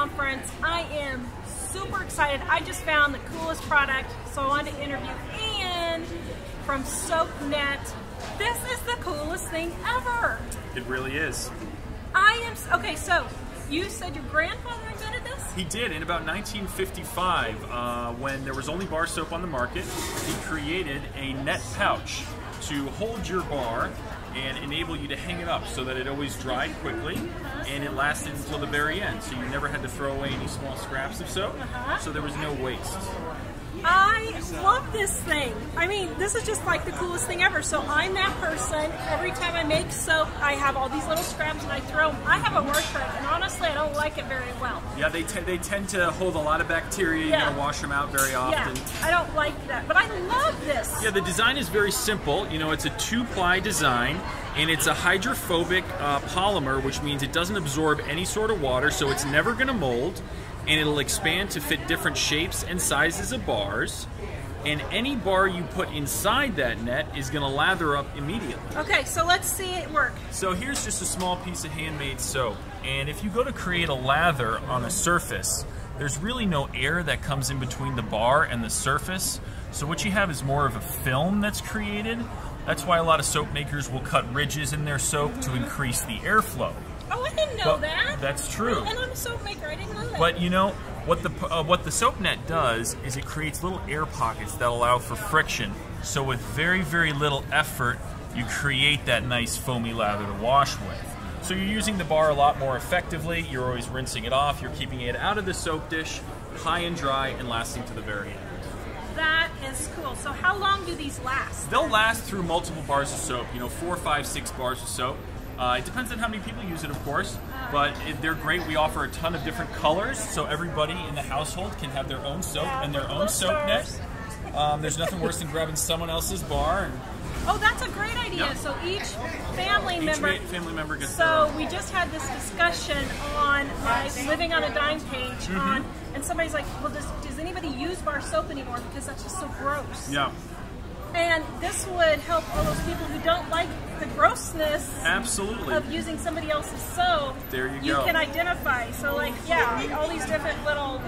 conference. I am super excited. I just found the coolest product, so I wanted to interview Ian from SoapNet. This is the coolest thing ever. It really is. Okay, so you said your grandfather invented this? He did. In about 1955, when there was only bar soap on the market, he created a net pouch to hold your bar and enable you to hang it up so that it always dried quickly and it lasted until the very end. So you never had to throw away any small scraps of soap, so there was no waste. I love this thing. I mean, this is just like the coolest thing ever. So I'm that person. Every time I make soap, I have all these little scraps and I throw them. I have a wash rag, and honestly, I don't like it very well. Yeah, they tend to hold a lot of bacteria. You gotta wash them out very often. Yeah, I don't like that, but I love this. Yeah, the design is very simple. You know, it's a 2-ply design, and it's a hydrophobic polymer, which means it doesn't absorb any sort of water, so it's never gonna mold. And it'll expand to fit different shapes and sizes of bars. And any bar you put inside that net is going to lather up immediately. Okay, so let's see it work. So here's just a small piece of handmade soap. And if you go to create a lather on a surface, there's really no air that comes in between the bar and the surface. So what you have is more of a film that's created. That's why a lot of soap makers will cut ridges in their soap to increase the airflow. Oh, I didn't know that. That's true. And I'm a soap maker. I didn't know that. But you know, what the soap net does is it creates little air pockets that allow for friction. So with very, very little effort, you create that nice foamy lather to wash with. So you're using the bar a lot more effectively. You're always rinsing it off. You're keeping it out of the soap dish, high and dry, and lasting to the very end. That is cool. So how long do these last? They'll last through multiple bars of soap. You know, 4, 5, 6 bars of soap. It depends on how many people use it, of course, but they're great. We offer a ton of different colors, so everybody in the household can have their own soap and their own soap net. There's nothing worse than grabbing someone else's bar. Oh, that's a great idea. Yep. So each family member gets their own. We just had this discussion on my Living on a Dime page, and somebody's like, well, does anybody use bar soap anymore because that's just so gross? Yeah. And this would help all those people who don't like the grossness of using somebody else's soap. There you go. You can identify. So like, yeah, all these different little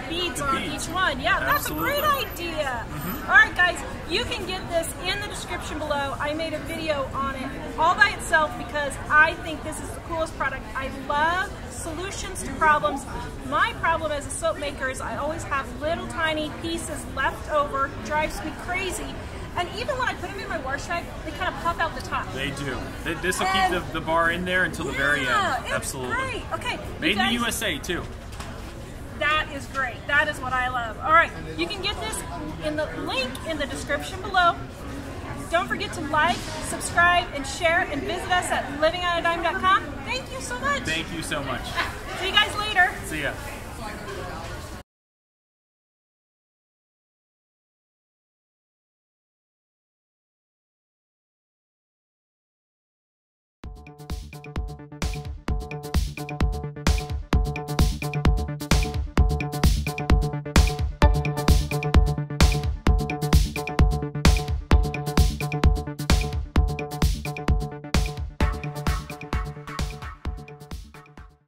beads on each one. Yeah, that's a great idea. All right, guys, you can get this in the description below. I made a video on it all by itself because I think this is the coolest product. I love solutions to problems. My problem as a soap maker is I always have little tiny pieces left over. It drives me crazy. And even when I put them in my wash rag, they kind of pop out the top. They do. This will keep the bar in there until the very end. Absolutely. Great. Okay. Made in the USA too. That is great. That is what I love. All right. You can get this in the link in the description below. Don't forget to like, subscribe, and share, and visit us at livingonadime.com. Thank you so much. Thank you so much. See you guys later. See ya.